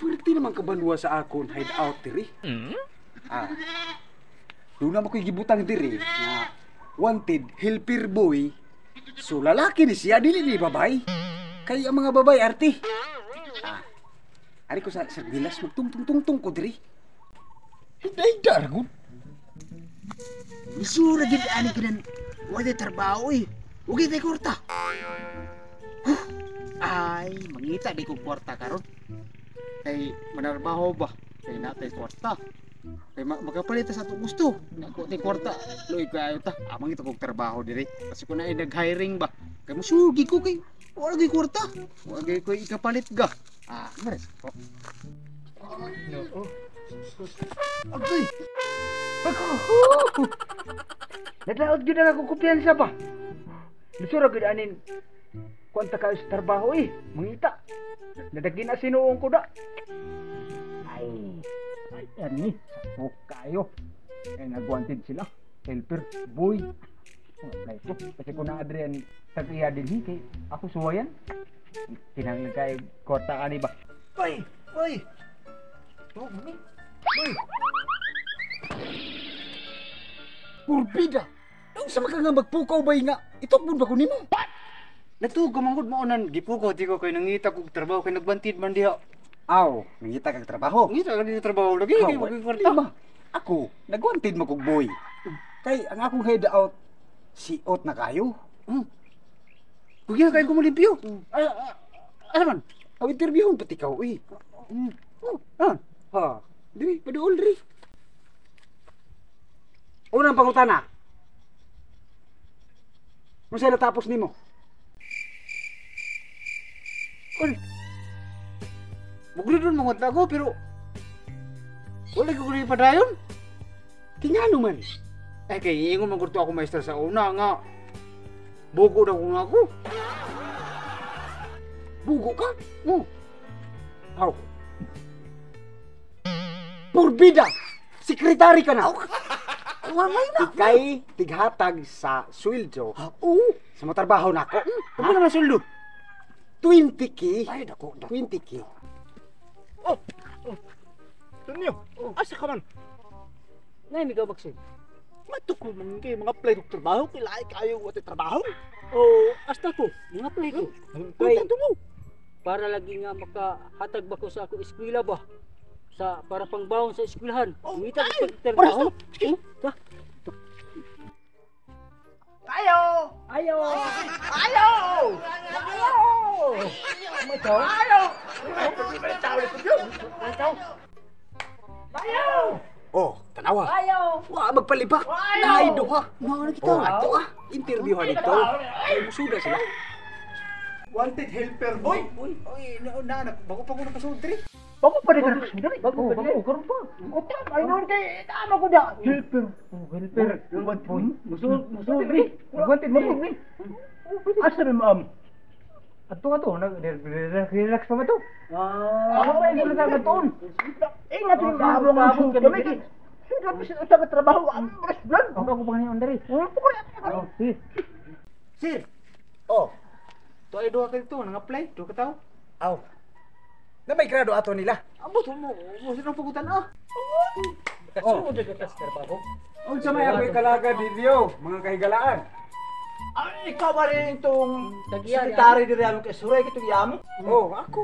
Berarti naman kabandua sa akon hideout diri. Ah. Doon naman ko'y gibutang diri na wanted helper boy. So lalaki ni siya, dili ni babay. Kaya ang mga babay arti. Ah. Ari ko sa sardilas magtungtong-tungtong ko diri. Hida ragon. Isura gid ani kinan wala trabaho eh. Ugi tay kwarta. Ay, mangita di ko kwarta karon. Kay manarbaho ba? Kay natay kwarta. Kay magapalit sa ato gusto. Nako tay kwarta. Loy kayo ta. Amang ito kog trabaho diri. Kasi ko na ay nag-hiring ba. Kay musugi ko kay wala gyud kwarta. Wala gyud ko ikapalit ga. Ah, mares ko. Agay. Naglaot gyud na ako kumpiyansa ba? Lisura gyud anin kwanta kayo sa trabaho eh, mangita. Nadagin na sinuong ko da. Ay, ani, sabok kayo. Eh, nag-wanted sila. Helper, boy. Apply ko. Kasi kung na-Adrian tag-iya din kay ako suwayan. Tinangin kay kota ani ba? Boy! Boy! Oh, mami. Boy! Purbida! Sa maka nga magpukaw ba nga? Itukbon ba ko nimo? Natugo manggod mo unan gipuko di ko kay nangita kog trabaho kay nagbantid man diha. Aw, mangita kag trabaho. Ngita ka di trabaho lagi kay magkwarta. Lima. Ako, nagwanted mo kog boy. Kay ang akong hideout si Ot na kayo. Kuya kay ko malimpyo. Ano man? Aw interviewon pati ka eh. Ha, diri, paduol diri. Unang pangutana. Kung saan natapos nimo? Ol. Muglo mo ko pero wala ko rin padayon. Tingano man. Eh kay ingon man gurto ako maestra sa una nga. Bugo na ko nga ako. Bugo ka? Oh. Aw. Purbida! Sekretary ka na! Wamay na. Ikay tighatag sa sweldo. Oo. Sa matrabaho nako. Ano naman suldo? 20k. Ay dako. 20k. Oh. Tunyo. Asa ka man? Nay mi ka baksin. Matukol man kay mga play ng trabaho, kilay kayo wala trabaho. Oh, hasta ko. Mga play ko. Kunta mo. Para lagi nga makahatag ba ko sa ako eskwela ba? Sa para pangbawon sa eskwelahan. Ngita ko trabaho. Ta. Ayo! Ayo. Ayo! Mataw. Ayo! Ayo! Oh, tanawa. Ayo. Wa magpalibak. Naay duha. Nga kita. Ato interview ha dito. Ay musuda sila. Wanted helper boy. Uy, na bago pa ko napasud diri. Bago pa rin ka na. Bago karon pa. Ay noon kay tama ko da. Helper. Helper. Wanted boy. Musud diri. Wanted boy. Asa rin ma'am? Ato nag-relax pa ba to? Ako ba yung gulo sa toon? Ingat yung babong ang suko. Sino sa trabaho ang restaurant? Ako pa ngayon diri. Oh, si. Sir. Oh, To ay duha ka dito nang apply, duha ka tao. aw. Na may grado ato nila. Amo to mo sino pagutan ah. Oh. Kaso ka sa trabaho. Unsa may ako'y kalaga dinyo, mga kahigalaan? Ay, ikaw ba rin itong Tag-iya, sekretary di Real Kasuray kitong yamo? Oh, ako.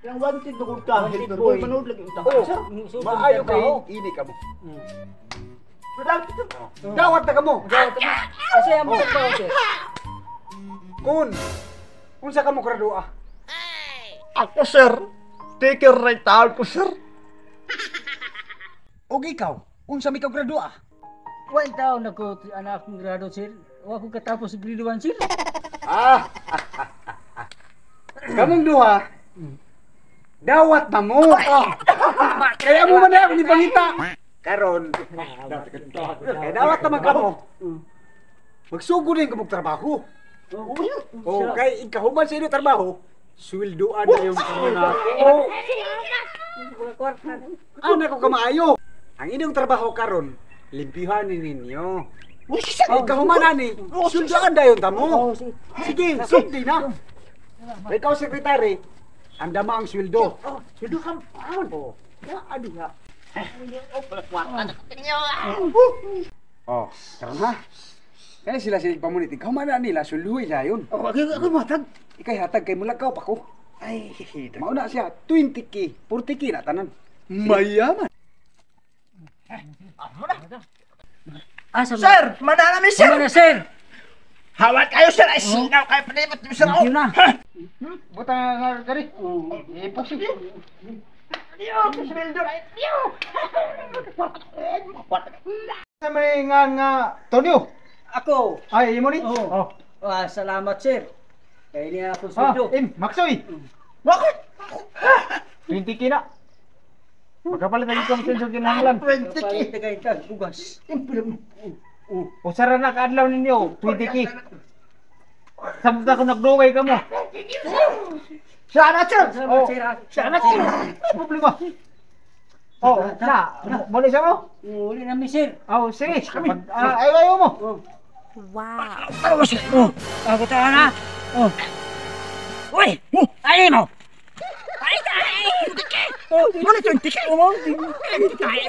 Yang wanted na kung ka, Wanted helper boy. boy, manood lagi utang. Oh, Sir, maayo kay ini ka mo. madami ito. Dawat na ka mo. Kasi amo sa trabaho sir. Kun. Unsa ka mo graduha? Ako, sir. Take a right out ko, sir. Og ikaw, unsa mi ka graduha? One taon ako anak kong grado sir. Wa ko katapos grade 1 sir. Ah. Kamong duha. Dawat na mo. Kaya mo man ako ni pangita. Karon. Kaya dawat naman ka mo. Magsugod din ka mong trabaho. Oh, kay ikaw man sa inyo trabaho, sweldoan na yung panganak. Oh, ano ko kamaayo? Ang inyong trabaho karon, limpihan ninyo. Ikaw man ani. Suldaan dayon ta mo. Sige, sugdi na. Ikaw sekretary, anda ma ang sweldo. Sweldo ka. Oh. Adi ha. Oh, karon ha. Kaya sila pamunit. Ikaw man nila sulhuy dayon. Ako matag. Ikay hatag kay mulakaw pa ko. Ay, Mauna siya 20k, 40k na tanan. Mayaman. Sir, mana namin sir. Ano na, sir? Hawat kayo sir. Ay, sinaw kayo pa na sir. Thank you na. Buta nga kari. Ipos. Yo, sweldo ay. Yo. May nga Tonyo. Ako. Ay, imo ni. Oh. Salamat, sir. Kaya niya ako sweldo. Maksoy. Bakit? 20k na. Magkapalit na ikaw sa kinahanglan. 20k. Tagay ka, bugas. Usara na kaadlaw ninyo, 20k. Sabta ko nagdugay ka mo. Sana sir. Salamat, sir. Sana sir. Problema. Oh, na, boleh siya mo? Uli namin, sir. Oh, sige. Ayaw mo. Wow. Ako tayo na. Uy, ayun mo. Ay, tay! Ano ito yung ticket? Ay!